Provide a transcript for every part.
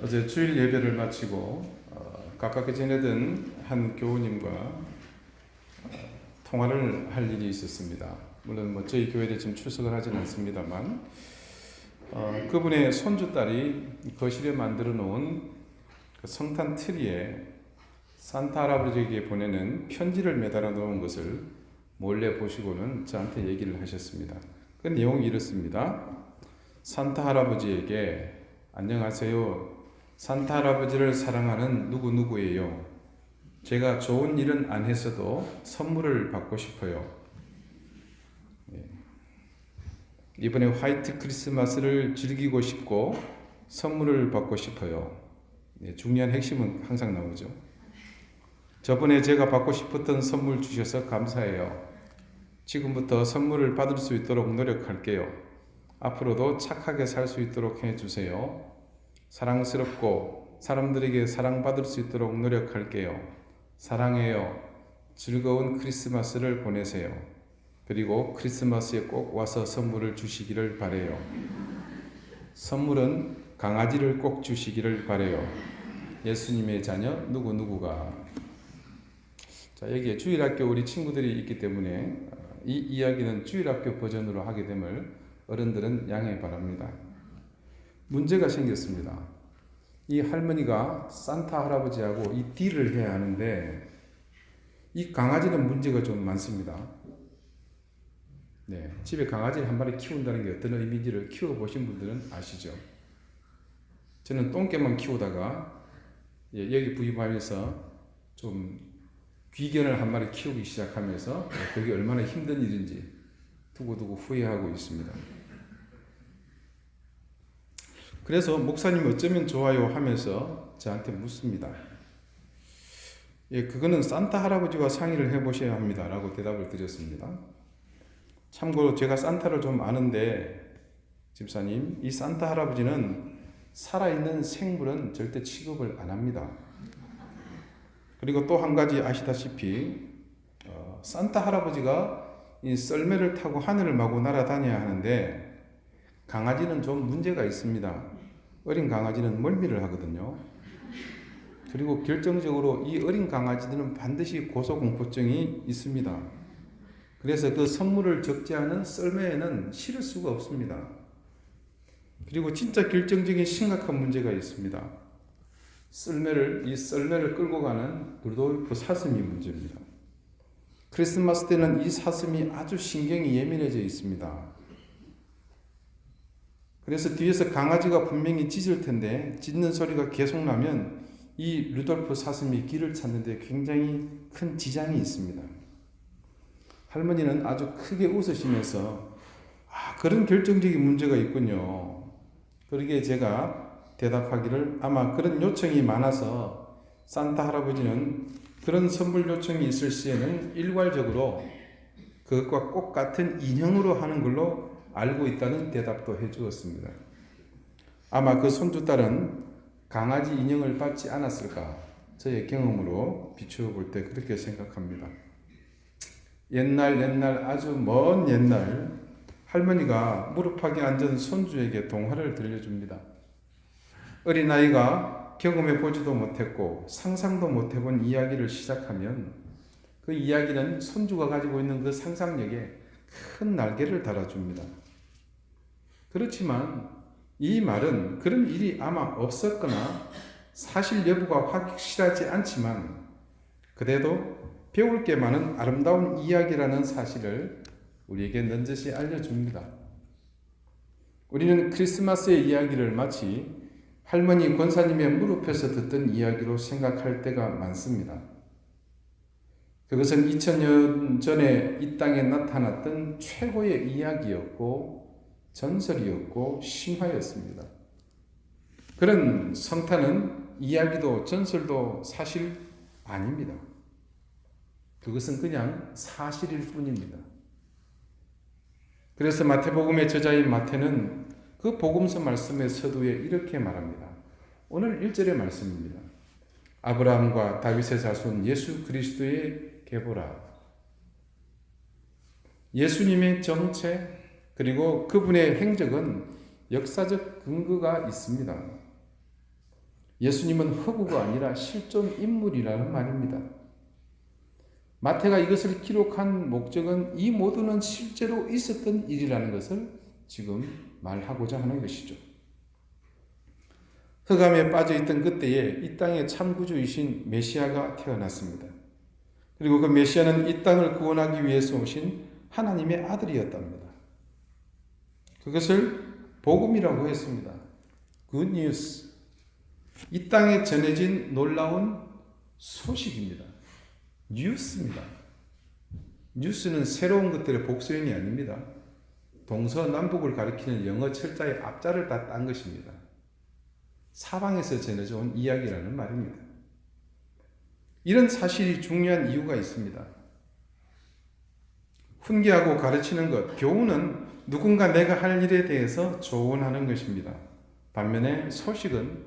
어제 주일 예배를 마치고 가깝게 지내던 한 교우님과 통화를 할 일이 있었습니다. 물론 저희 교회에 지금 출석을 하지는 않습니다만 그분의 손주딸이 거실에 만들어 놓은 그 성탄 트리에 산타 할아버지에게 보내는 편지를 매달아 놓은 것을 몰래 보시고는 저한테 얘기를 하셨습니다. 그 내용이 이렇습니다. 산타 할아버지에게 안녕하세요. 산타 할아버지를 사랑하는 누구누구예요. 제가 좋은 일은 안 했어도 선물을 받고 싶어요. 이번에 화이트 크리스마스를 즐기고 싶고 선물을 받고 싶어요. 중요한 핵심은 항상 나오죠. 저번에 제가 받고 싶었던 선물 주셔서 감사해요. 지금부터 선물을 받을 수 있도록 노력할게요. 앞으로도 착하게 살 수 있도록 해주세요. 사랑스럽고 사람들에게 사랑받을 수 있도록 노력할게요. 사랑해요. 즐거운 크리스마스를 보내세요. 그리고 크리스마스에 꼭 와서 선물을 주시기를 바래요. 선물은 강아지를 꼭 주시기를 바래요. 예수님의 자녀 누구누구가. 자, 여기에 주일학교 우리 친구들이 있기 때문에 이 이야기는 주일학교 버전으로 하게 됨을 어른들은 양해 바랍니다. 문제가 생겼습니다. 이 할머니가 산타 할아버지하고 이 딜을 해야 하는데 이 강아지는 문제가 좀 많습니다. 집에 강아지 한 마리 키운다는 게 어떤 의미인지를 키워보신 분들은 아시죠? 저는 똥개만 키우다가 여기 부임하면서 좀 귀견을 한 마리 키우기 시작하면서 그게 얼마나 힘든 일인지 두고두고 후회하고 있습니다. 그래서 목사님 어쩌면 좋아요 하면서 저한테 묻습니다. 그거는 산타 할아버지와 상의를 해보셔야 합니다 라고 대답을 드렸습니다. 참고로 제가 산타를 좀 아는데 집사님, 이 산타 할아버지는 살아있는 생물은 절대 취급을 안 합니다. 그리고 또 한 가지 아시다시피 산타 할아버지가 이 썰매를 타고 하늘을 마구 날아다녀야 하는데 강아지는 좀 문제가 있습니다. 어린 강아지는 멀미를 하거든요. 그리고 결정적으로 이 어린 강아지들은 반드시 고소공포증이 있습니다. 그래서 그 선물을 적지 않은 썰매에는 실을 수가 없습니다. 그리고 진짜 결정적인 심각한 문제가 있습니다. 이 썰매를 끌고 가는 루돌프 사슴이 문제입니다. 크리스마스 때는 이 사슴이 아주 신경이 예민해져 있습니다. 그래서 뒤에서 강아지가 분명히 짖을 텐데 짖는 소리가 계속 나면 이 루돌프 사슴이 길을 찾는데 굉장히 큰 지장이 있습니다. 할머니는 아주 크게 웃으시면서 그런 결정적인 문제가 있군요. 그러기에 제가 대답하기를 아마 그런 요청이 많아서 산타 할아버지는 그런 선물 요청이 있을 시에는 일괄적으로 그것과 꼭 같은 인형으로 하는 걸로 알고 있다는 대답도 해주었습니다. 아마 그 손주딸은 강아지 인형을 받지 않았을까 저의 경험으로 비추어 볼 때 그렇게 생각합니다. 옛날 아주 먼 옛날 할머니가 무릎팍에 앉은 손주에게 동화를 들려줍니다. 어린아이가 경험해 보지도 못했고 상상도 못 해본 이야기를 시작하면 그 이야기는 손주가 가지고 있는 그 상상력에 큰 날개를 달아줍니다. 그렇지만 이 말은 그런 일이 아마 없었거나 사실 여부가 확실하지 않지만 그래도 배울 게 많은 아름다운 이야기라는 사실을 우리에게 넌저시 알려줍니다. 우리는 크리스마스의 이야기를 마치 할머니 권사님의 무릎에서 듣던 이야기로 생각할 때가 많습니다. 그것은 2000년 전에 이 땅에 나타났던 최고의 이야기였고 전설이었고 신화였습니다. 그런 성탄은 이야기도 전설도 사실 아닙니다. 그것은 그냥 사실일 뿐입니다. 그래서 마태복음의 저자인 마태는 그 복음서 말씀의 서두에 이렇게 말합니다. 오늘 1절의 말씀입니다. 아브라함과 다윗의 자손 예수 그리스도의 계보라. 예수님의 정체 그리고 그분의 행적은 역사적 근거가 있습니다. 예수님은 허구가 아니라 실존 인물이라는 말입니다. 마태가 이것을 기록한 목적은 이 모두는 실제로 있었던 일이라는 것을 지금 말하고자 하는 것이죠. 흑암에 빠져있던 그때에 이 땅의 참구주이신 메시아가 태어났습니다. 그리고 그 메시아는 이 땅을 구원하기 위해서 오신 하나님의 아들이었답니다. 그것을 복음이라고 했습니다. Good news. 이 땅에 전해진 놀라운 소식입니다. 뉴스입니다. 뉴스는 새로운 것들의 복수형이 아닙니다. 동서남북을 가리키는 영어 철자의 앞자를 다 딴 것입니다. 사방에서 전해져 온 이야기라는 말입니다. 이런 사실이 중요한 이유가 있습니다. 훈계하고 가르치는 것, 교훈은 누군가 내가 할 일에 대해서 조언하는 것입니다. 반면에 소식은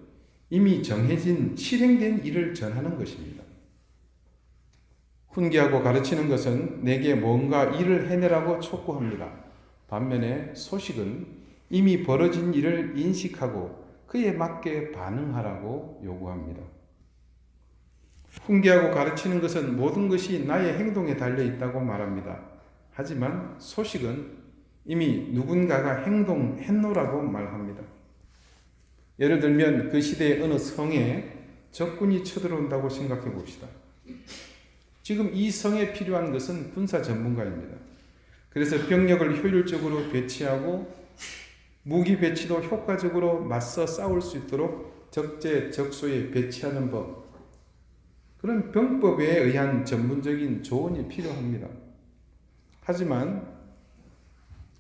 이미 정해진 실행된 일을 전하는 것입니다. 훈계하고 가르치는 것은 내게 뭔가 일을 해내라고 촉구합니다. 반면에 소식은 이미 벌어진 일을 인식하고 그에 맞게 반응하라고 요구합니다. 훈계하고 가르치는 것은 모든 것이 나의 행동에 달려 있다고 말합니다. 하지만 소식은 이미 누군가가 행동했노라고 말합니다. 예를 들면 그 시대의 어느 성에 적군이 쳐들어온다고 생각해 봅시다. 지금 이 성에 필요한 것은 군사 전문가입니다. 그래서 병력을 효율적으로 배치하고 무기 배치도 효과적으로 맞서 싸울 수 있도록 적재적소에 배치하는 법, 그런 병법에 의한 전문적인 조언이 필요합니다. 하지만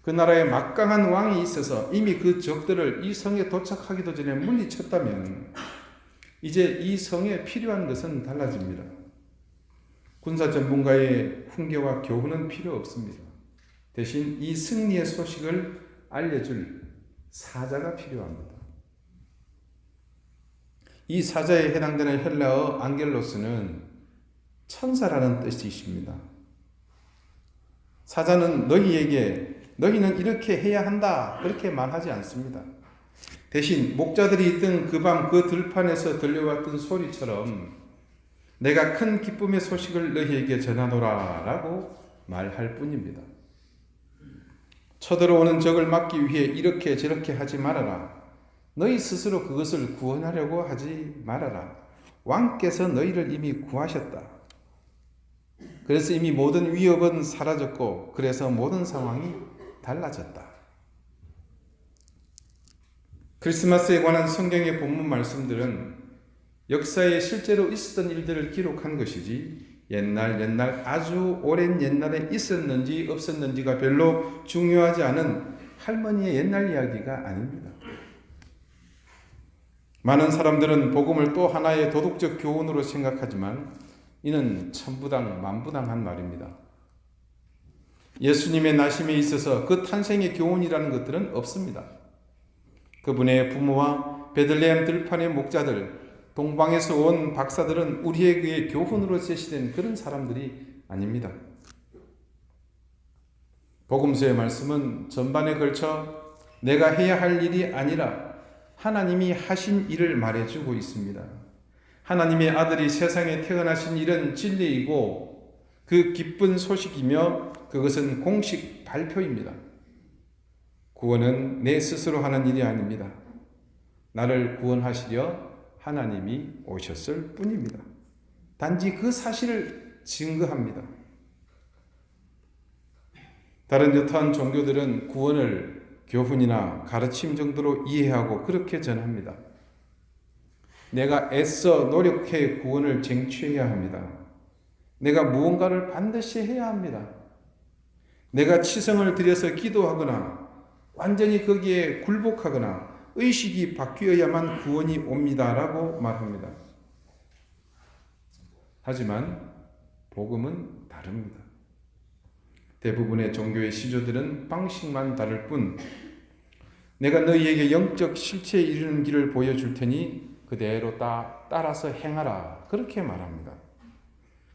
그 나라에 막강한 왕이 있어서 이미 그 적들을 이 성에 도착하기도 전에 물리쳤다면 이제 이 성에 필요한 것은 달라집니다. 군사 전문가의 훈계와 교훈은 필요 없습니다. 대신 이 승리의 소식을 알려줄 사자가 필요합니다. 이 사자에 해당되는 헬라어 안겔로스는 천사라는 뜻이십니다. 사자는 너희에게 너희는 이렇게 해야 한다 그렇게 말하지 않습니다. 대신 목자들이 있던 그 밤 그 들판에서 들려왔던 소리처럼 내가 큰 기쁨의 소식을 너희에게 전하노라 라고 말할 뿐입니다. 쳐들어오는 적을 막기 위해 이렇게 저렇게 하지 말아라. 너희 스스로 그것을 구원하려고 하지 말아라. 왕께서 너희를 이미 구하셨다. 그래서 이미 모든 위협은 사라졌고 그래서 모든 상황이 달라졌다. 크리스마스에 관한 성경의 본문 말씀들은 역사에 실제로 있었던 일들을 기록한 것이지 옛날 아주 오랜 옛날에 있었는지 없었는지가 별로 중요하지 않은 할머니의 옛날 이야기가 아닙니다. 많은 사람들은 복음을 또 하나의 도덕적 교훈으로 생각하지만 이는 천부당 만부당한 말입니다. 예수님의 나심에 있어서 그 탄생의 교훈이라는 것들은 없습니다. 그분의 부모와 베들레헴 들판의 목자들, 동방에서 온 박사들은 우리에게 교훈으로 제시된 그런 사람들이 아닙니다. 복음서의 말씀은 전반에 걸쳐 내가 해야 할 일이 아니라 하나님이 하신 일을 말해주고 있습니다. 하나님의 아들이 세상에 태어나신 일은 진리이고 그 기쁜 소식이며 그것은 공식 발표입니다. 구원은 내 스스로 하는 일이 아닙니다. 나를 구원하시려 하나님이 오셨을 뿐입니다. 단지 그 사실을 증거합니다. 다른 여타한 종교들은 구원을 교훈이나 가르침 정도로 이해하고 그렇게 전합니다. 내가 애써 노력해 구원을 쟁취해야 합니다. 내가 무언가를 반드시 해야 합니다. 내가 치성을 들여서 기도하거나 완전히 거기에 굴복하거나 의식이 바뀌어야만 구원이 옵니다 라고 말합니다. 하지만 복음은 다릅니다. 대부분의 종교의 시조들은 방식만 다를 뿐 내가 너희에게 영적 실체에 이르는 길을 보여줄 테니 그대로 따라서 행하라 그렇게 말합니다.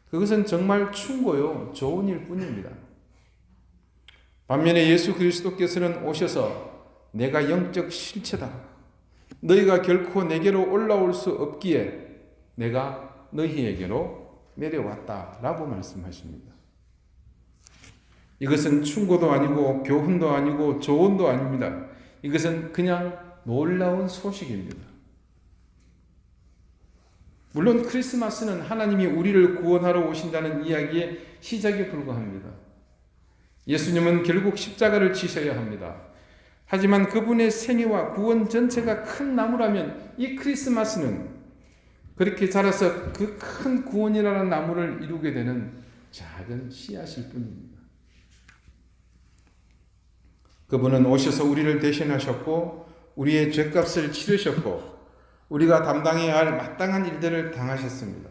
그것은 정말 충고요 좋은 일 뿐입니다. 반면에 예수 그리스도께서는 오셔서 내가 영적 실체다. 너희가 결코 내게로 올라올 수 없기에 내가 너희에게로 내려왔다라고 말씀하십니다. 이것은 충고도 아니고 교훈도 아니고 조언도 아닙니다. 이것은 그냥 놀라운 소식입니다. 물론 크리스마스는 하나님이 우리를 구원하러 오신다는 이야기의 시작에 불과합니다. 예수님은 결국 십자가를 지셔야 합니다. 하지만 그분의 생애와 구원 전체가 큰 나무라면 이 크리스마스는 그렇게 자라서 그 큰 구원이라는 나무를 이루게 되는 작은 씨앗일 뿐입니다. 그분은 오셔서 우리를 대신하셨고 우리의 죄값을 치르셨고 우리가 담당해야 할 마땅한 일들을 당하셨습니다.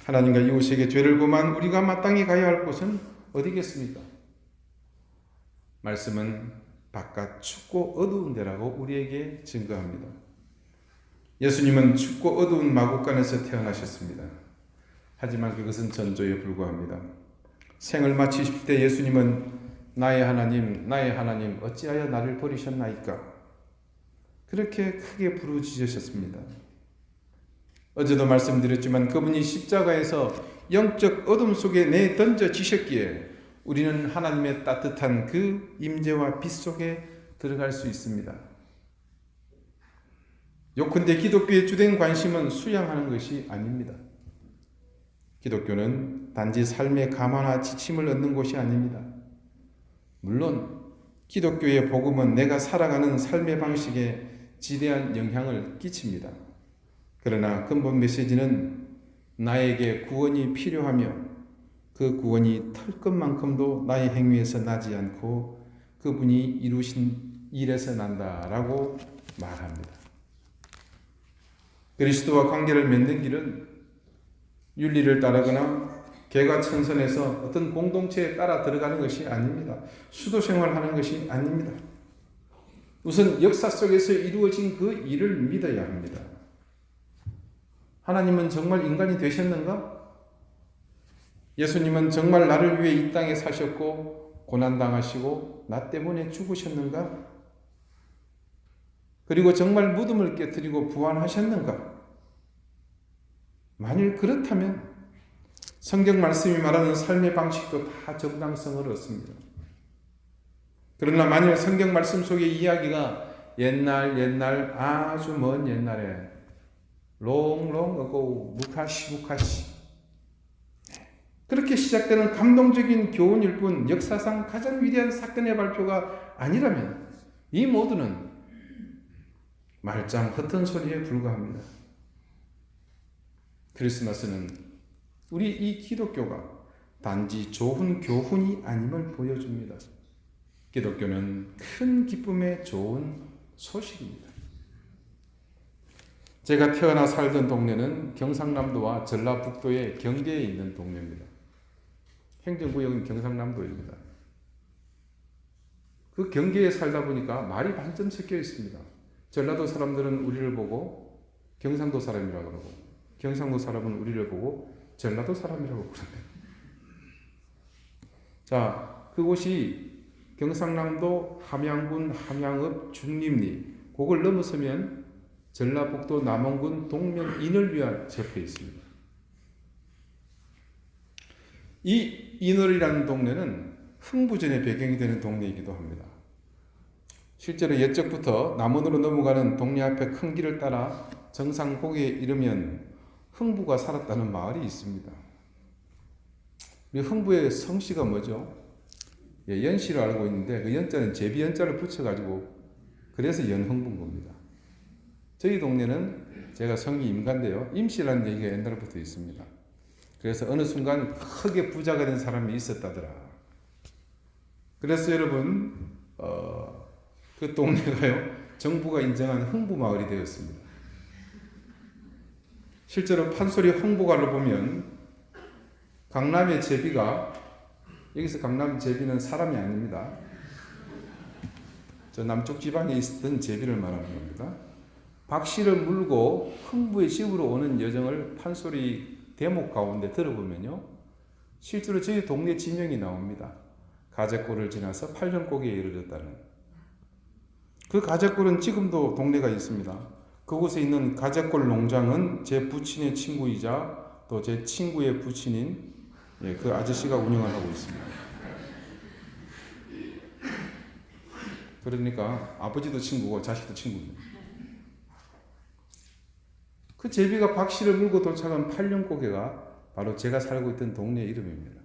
하나님과 이웃에게 죄를 범한 우리가 마땅히 가야 할 곳은 어디겠습니까? 말씀은 바깥 춥고 어두운 데라고 우리에게 증거합니다. 예수님은 춥고 어두운 마국간에서 태어나셨습니다. 하지만 그것은 전조에 불과합니다. 생을 마치실 때 예수님은 나의 하나님 어찌하여 나를 버리셨나이까? 그렇게 크게 부르짖으셨습니다. 어제도 말씀드렸지만 그분이 십자가에서 영적 어둠 속에 내던져지셨기에 우리는 하나님의 따뜻한 그 임재와 빛 속에 들어갈 수 있습니다. 요컨대 기독교의 주된 관심은 수양하는 것이 아닙니다. 기독교는 단지 삶의 감화나 지침을 얻는 곳이 아닙니다. 물론 기독교의 복음은 내가 살아가는 삶의 방식에 지대한 영향을 끼칩니다. 그러나 근본 메시지는 나에게 구원이 필요하며 그 구원이 털 것만큼도 나의 행위에서 나지 않고 그분이 이루신 일에서 난다라고 말합니다. 그리스도와 관계를 맺는 길은 윤리를 따르거나 개과천선해서 어떤 공동체에 따라 들어가는 것이 아닙니다. 수도 생활하는 것이 아닙니다. 우선 역사 속에서 이루어진 그 일을 믿어야 합니다. 하나님은 정말 인간이 되셨는가? 예수님은 정말 나를 위해 이 땅에 사셨고 고난당하시고 나 때문에 죽으셨는가? 그리고 정말 무덤을 깨뜨리고 부활하셨는가? 만일 그렇다면 성경 말씀이 말하는 삶의 방식도 다 정당성을 얻습니다. 그러나 만일 성경 말씀 속의 이야기가 옛날 아주 먼 옛날에 long ago 무카시 그렇게 시작되는 감동적인 교훈일 뿐 역사상 가장 위대한 사건의 발표가 아니라면 이 모두는 말짱 헛된 소리에 불과합니다. 크리스마스는 우리 이 기독교가 단지 좋은 교훈이 아님을 보여줍니다. 기독교는 큰 기쁨의 좋은 소식입니다. 제가 태어나 살던 동네는 경상남도와 전라북도의 경계에 있는 동네입니다. 행정구역은 경상남도입니다. 그 경계에 살다 보니까 말이 반쯤 섞여 있습니다. 전라도 사람들은 우리를 보고 경상도 사람이라고 그러고 경상도 사람은 우리를 보고 전라도 사람이라고 그러네요. 자, 그곳이 경상남도 함양군 함양읍 중림리 그걸 넘어서면 전라북도 남원군 동면 인월위와 접해 있습니다. 이 인월이라는 동네는 흥부전의 배경이 되는 동네이기도 합니다. 실제로 옛적부터 남원으로 넘어가는 동네 앞에 큰 길을 따라 정상곡에 이르면 흥부가 살았다는 마을이 있습니다. 우리 흥부의 성씨가 뭐죠? 예, 연씨로 알고 있는데 그 연자는 제비 연자를 붙여가지고 그래서 연흥부인 겁니다. 저희 동네는 제가 성이 임가인데요. 임씨라는 얘기가 옛날부터 있습니다. 그래서 어느 순간 크게 부자가 된 사람이 있었다더라. 그래서 여러분 그 동네가요 정부가 인정한 흥부마을이 되었습니다. 실제로 판소리 홍보가를 보면 강남의 제비가 여기서 강남 제비는 사람이 아닙니다. 저 남쪽 지방에 있었던 제비를 말하는 겁니다. 박씨를 물고 흥부의 집으로 오는 여정을 판소리 대목 가운데 들어보면요. 실제로 저희 동네 지명이 나옵니다. 가재골을 지나서 팔년고개에 이르렀다는. 그 가재골은 지금도 동네가 있습니다. 그곳에 있는 가재골 농장은 제 부친의 친구이자 또 제 친구의 부친인 그 아저씨가 운영을 하고 있습니다. 그러니까 아버지도 친구고 자식도 친구입니다. 그 제비가 박씨를 물고 도착한 8년고개가 바로 제가 살고 있던 동네 이름입니다.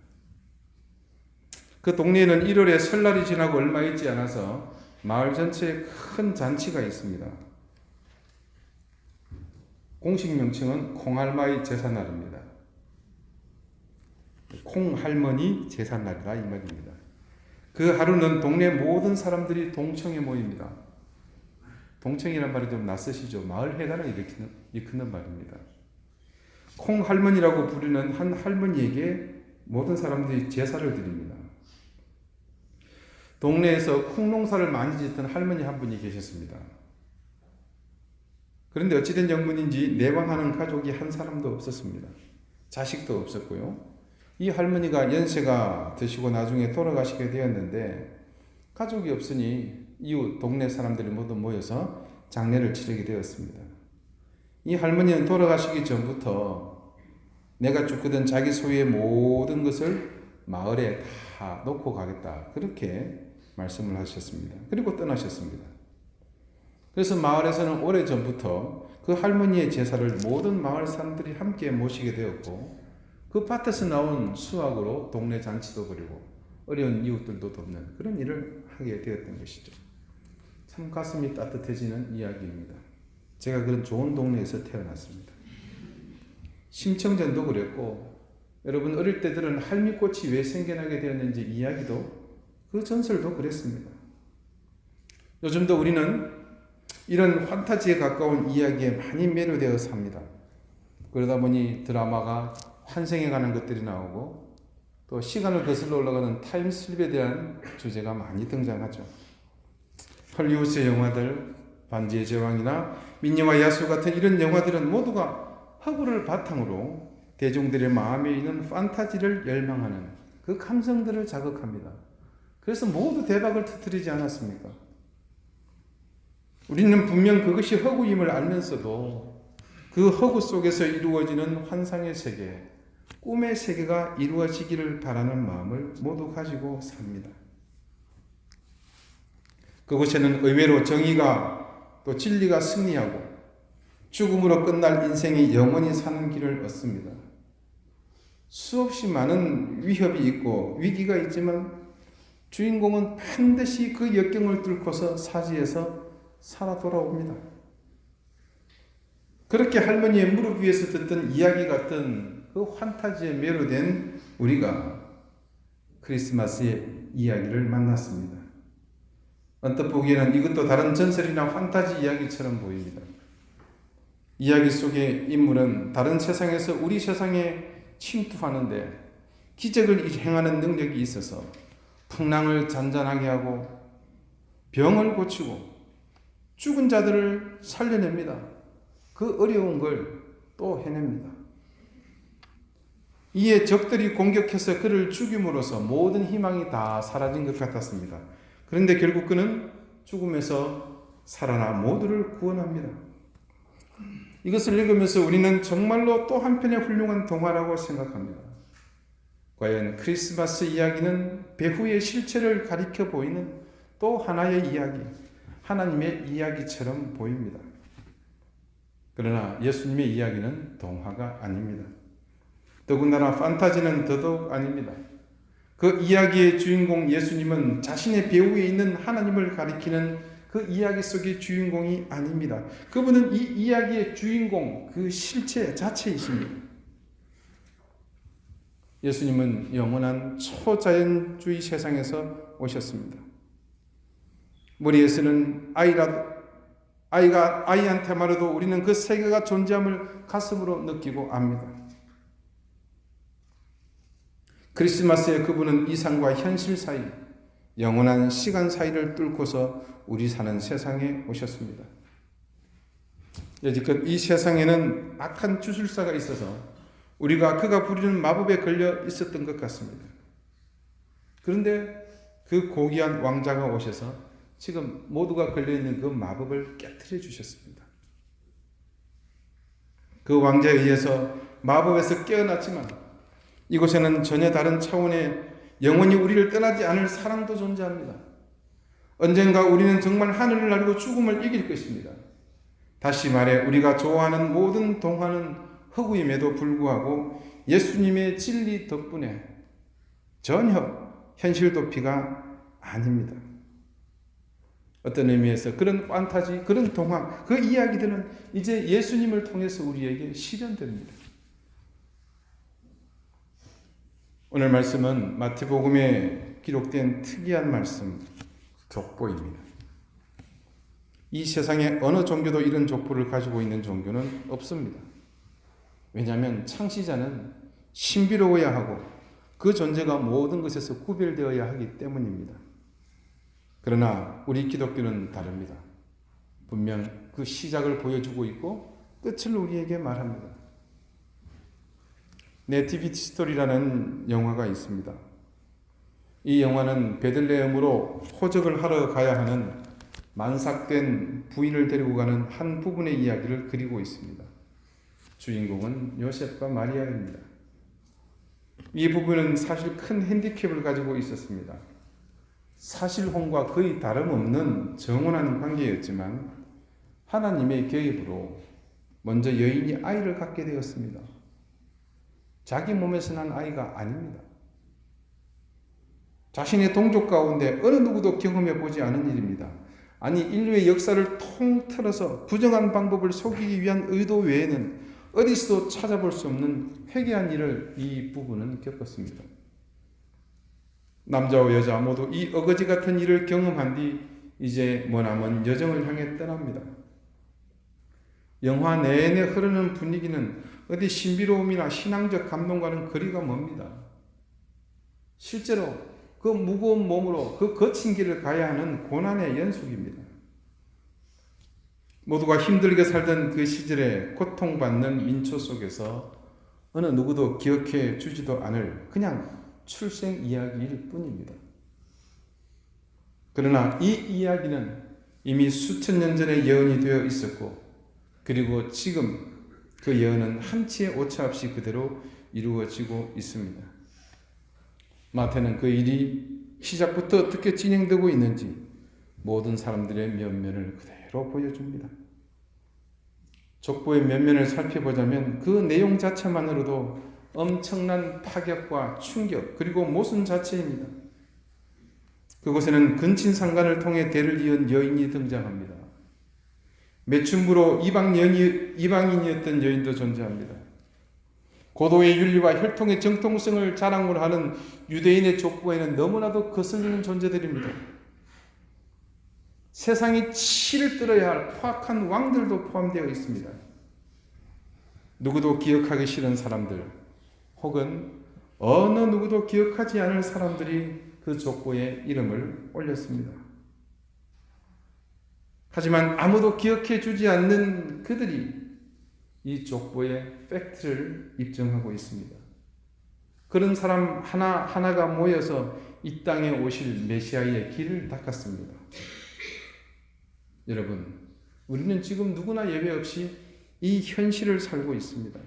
그 동네에는 1월에 설날이 지나고 얼마 있지 않아서 마을 전체에 큰 잔치가 있습니다. 공식 명칭은 콩할머니 제삿날입니다. 콩할머니 제삿날이라 이 말입니다. 그 하루는 동네 모든 사람들이 동청에 모입니다. 동청이란 말이 좀 낯서시죠? 마을 회관을 일컫는 말입니다. 콩할머니라고 부르는 한 할머니에게 모든 사람들이 제사를 드립니다. 동네에서 콩농사를 많이 짓던 할머니 한 분이 계셨습니다. 그런데 어찌된 영문인지 내방하는 가족이 한 사람도 없었습니다. 자식도 없었고요. 이 할머니가 연세가 드시고 나중에 돌아가시게 되었는데 가족이 없으니 이웃 동네 사람들이 모두 모여서 장례를 치르게 되었습니다. 이 할머니는 돌아가시기 전부터 내가 죽거든 자기 소유의 모든 것을 마을에 다 놓고 가겠다, 그렇게 말씀을 하셨습니다. 그리고 떠나셨습니다. 그래서 마을에서는 오래전부터 그 할머니의 제사를 모든 마을 사람들이 함께 모시게 되었고 그 밭에서 나온 수확으로 동네 잔치도 벌이고 어려운 이웃들도 돕는 그런 일을 하게 되었던 것이죠. 참 가슴이 따뜻해지는 이야기입니다. 제가 그런 좋은 동네에서 태어났습니다. 심청전도 그랬고 여러분 어릴 때들은 할미꽃이 왜 생겨나게 되었는지 이야기도 그 전설도 그랬습니다. 요즘도 우리는 이런 판타지에 가까운 이야기에 많이 매료되어 삽니다. 그러다 보니 드라마가 환생해 가는 것들이 나오고 또 시간을 거슬러 올라가는 타임슬립에 대한 주제가 많이 등장하죠. 헐리우드의 영화들, 반지의 제왕이나 민니와 야수 같은 이런 영화들은 모두가 허구를 바탕으로 대중들의 마음에 있는 판타지를 열망하는 그 감성들을 자극합니다. 그래서 모두 대박을 터뜨리지 않았습니까? 우리는 분명 그것이 허구임을 알면서도 그 허구 속에서 이루어지는 환상의 세계, 꿈의 세계가 이루어지기를 바라는 마음을 모두 가지고 삽니다. 그곳에는 의외로 정의가 또 진리가 승리하고 죽음으로 끝날 인생이 영원히 사는 길을 얻습니다. 수없이 많은 위협이 있고 위기가 있지만 주인공은 반드시 그 역경을 뚫고서 사지에서 살아 돌아옵니다. 그렇게 할머니의 무릎 위에서 듣던 이야기 같은 그 판타지에 매료된 우리가 크리스마스의 이야기를 만났습니다. 언뜻 보기에는 이것도 다른 전설이나 판타지 이야기처럼 보입니다. 이야기 속의 인물은 다른 세상에서 우리 세상에 침투하는데 기적을 행하는 능력이 있어서 풍랑을 잔잔하게 하고 병을 고치고 죽은 자들을 살려냅니다. 그 어려운 걸 또 해냅니다. 이에 적들이 공격해서 그를 죽임으로써 모든 희망이 다 사라진 것 같았습니다. 그런데 결국 그는 죽음에서 살아나 모두를 구원합니다. 이것을 읽으면서 우리는 정말로 또 한편의 훌륭한 동화라고 생각합니다. 과연 크리스마스 이야기는 배후의 실체를 가리켜 보이는 또 하나의 이야기, 하나님의 이야기처럼 보입니다. 그러나 예수님의 이야기는 동화가 아닙니다. 더군다나 판타지는 더더욱 아닙니다. 그 이야기의 주인공 예수님은 자신의 배후에 있는 하나님을 가리키는 그 이야기 속의 주인공이 아닙니다. 그분은 이 이야기의 주인공, 그 실체 자체이십니다. 예수님은 영원한 초자연주의 세상에서 오셨습니다. 머리에서는 아이한테 말해도 우리는 그 세계가 존재함을 가슴으로 느끼고 압니다. 크리스마스에 그분은 이상과 현실 사이, 영원한 시간 사이를 뚫고서 우리 사는 세상에 오셨습니다. 여지껏 이 세상에는 악한 주술사가 있어서 우리가 그가 부리는 마법에 걸려 있었던 것 같습니다. 그런데 그 고귀한 왕자가 오셔서 지금 모두가 걸려있는 그 마법을 깨뜨려 주셨습니다. 그 왕자에 의해서 마법에서 깨어났지만 이곳에는 전혀 다른 차원의 영원히 우리를 떠나지 않을 사랑도 존재합니다. 언젠가 우리는 정말 하늘을 날고 죽음을 이길 것입니다. 다시 말해 우리가 좋아하는 모든 동화는 허구임에도 불구하고 예수님의 진리 덕분에 전혀 현실 도피가 아닙니다. 어떤 의미에서 그런 판타지, 그런 동화, 그 이야기들은 이제 예수님을 통해서 우리에게 실현됩니다. 오늘 말씀은 마태복음에 기록된 특이한 말씀, 족보입니다. 이 세상에 어느 종교도 이런 족보를 가지고 있는 종교는 없습니다. 왜냐하면 창시자는 신비로워야 하고 그 존재가 모든 것에서 구별되어야 하기 때문입니다. 그러나 우리 기독교는 다릅니다. 분명 그 시작을 보여주고 있고 끝을 우리에게 말합니다. 네티비티 스토리라는 영화가 있습니다. 이 영화는 베들레헴으로 호적을 하러 가야 하는 만삭된 부인을 데리고 가는 한 부분의 이야기를 그리고 있습니다. 주인공은 요셉과 마리아입니다. 이 부분은 사실 큰 핸디캡을 가지고 있었습니다. 사실혼과 거의 다름없는 정혼한 관계였지만 하나님의 개입으로 먼저 여인이 아이를 갖게 되었습니다. 자기 몸에서 난 아이가 아닙니다. 자신의 동족 가운데 어느 누구도 경험해 보지 않은 일입니다. 아니 인류의 역사를 통틀어서 부정한 방법을 속이기 위한 의도 외에는 어디서도 찾아볼 수 없는 회개한 일을 이 부부는 겪었습니다. 남자와 여자 모두 이 어거지 같은 일을 경험한 뒤 이제 머나먼 여정을 향해 떠납니다. 영화 내내 흐르는 분위기는 어디 신비로움이나 신앙적 감동과는 거리가 멉니다. 실제로 그 무거운 몸으로 그 거친 길을 가야 하는 고난의 연속입니다. 모두가 힘들게 살던 그 시절에 고통받는 민초 속에서 어느 누구도 기억해 주지도 않을 그냥 출생 이야기일 뿐입니다. 그러나 이 이야기는 이미 수천 년 전에 예언이 되어 있었고 그리고 지금 그 예언은 한치의 오차 없이 그대로 이루어지고 있습니다. 마태는 그 일이 시작부터 어떻게 진행되고 있는지 모든 사람들의 면면을 그대로 보여줍니다. 족보의 면면을 살펴보자면 그 내용 자체만으로도 엄청난 파격과 충격 그리고 모순 자체입니다. 그곳에는 근친상간을 통해 대를 이은 여인이 등장합니다. 매춘부로 이방인이었던 여인도 존재합니다. 고도의 윤리와 혈통의 정통성을 자랑으로 하는 유대인의 족보에는 너무나도 거슬리는 존재들입니다. 세상이 치를 떨어야 할 포악한 왕들도 포함되어 있습니다. 누구도 기억하기 싫은 사람들 혹은 어느 누구도 기억하지 않을 사람들이 그 족보에 이름을 올렸습니다. 하지만 아무도 기억해 주지 않는 그들이 이 족보의 팩트를 입증하고 있습니다. 그런 사람 하나하나가 모여서 이 땅에 오실 메시아의 길을 닦았습니다. 여러분, 우리는 지금 누구나 예외 없이 이 현실을 살고 있습니다.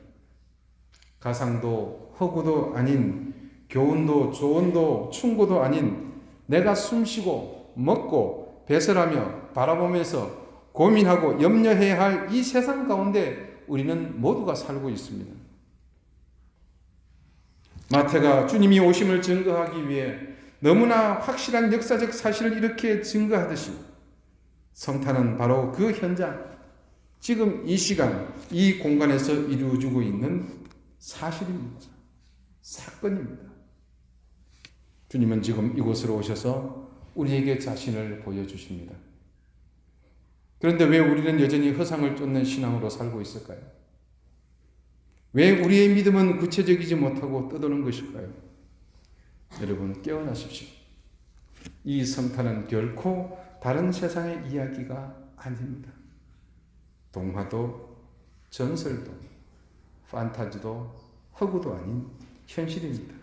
가상도 허구도 아닌 교훈도 조언도 충고도 아닌 내가 숨쉬고 먹고 배설하며 바라보면서 고민하고 염려해야 할 이 세상 가운데 우리는 모두가 살고 있습니다. 마태가 주님이 오심을 증거하기 위해 너무나 확실한 역사적 사실을 이렇게 증거하듯이 성탄은 바로 그 현장, 지금 이 시간, 이 공간에서 이루어지고 있는 사실입니다. 사건입니다. 주님은 지금 이곳으로 오셔서 우리에게 자신을 보여주십니다. 그런데 왜 우리는 여전히 허상을 쫓는 신앙으로 살고 있을까요? 왜 우리의 믿음은 구체적이지 못하고 떠도는 것일까요? 여러분 깨어나십시오. 이 성탄은 결코 다른 세상의 이야기가 아닙니다. 동화도 전설도 판타지도 허구도 아닌 현실입니다.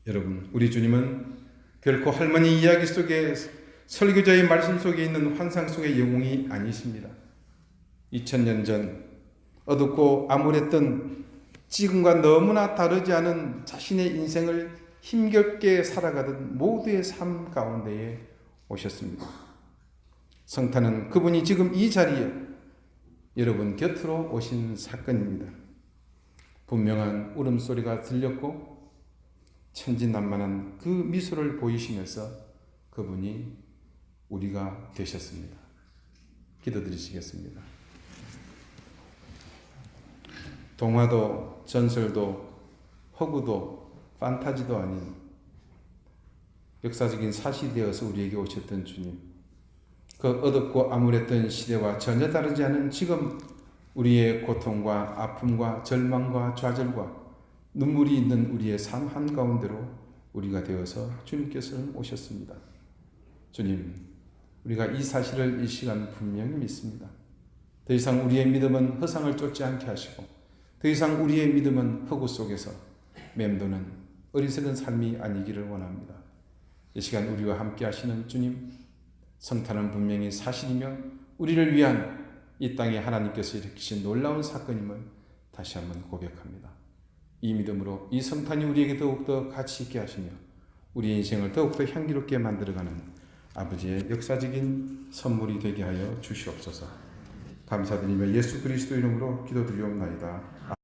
여러분, 우리 주님은 결코 할머니 이야기 속에 설교자의 말씀 속에 있는 환상 속의 영웅이 아니십니다. 2000년 전 어둡고 암울했던 지금과 너무나 다르지 않은 자신의 인생을 힘겹게 살아가던 모두의 삶 가운데에 오셨습니다. 성탄은 그분이 지금 이 자리에 여러분 곁으로 오신 사건입니다. 분명한 울음소리가 들렸고 천진난만한 그 미소를 보이시면서 그분이 우리가 되셨습니다. 기도드리시겠습니다. 동화도 전설도 허구도 판타지도 아닌 역사적인 사실이 되어서 우리에게 오셨던 주님, 그 어둡고 암울했던 시대와 전혀 다르지 않은 지금 우리의 고통과 아픔과 절망과 좌절과 눈물이 있는 우리의 삶 한가운데로 우리가 되어서 주님께서는 오셨습니다. 주님, 우리가 이 사실을 이 시간 분명히 믿습니다. 더 이상 우리의 믿음은 허상을 쫓지 않게 하시고 더 이상 우리의 믿음은 허구 속에서 맴도는 어리석은 삶이 아니기를 원합니다. 이 시간 우리와 함께 하시는 주님, 성탄은 분명히 사실이며 우리를 위한 이 땅에 하나님께서 일으키신 놀라운 사건임을 다시 한번 고백합니다. 이 믿음으로 이 성탄이 우리에게 더욱더 가치 있게 하시며 우리의 인생을 더욱더 향기롭게 만들어가는 아버지의 역사적인 선물이 되게 하여 주시옵소서. 감사드리며 예수 그리스도 이름으로 기도드리옵나이다.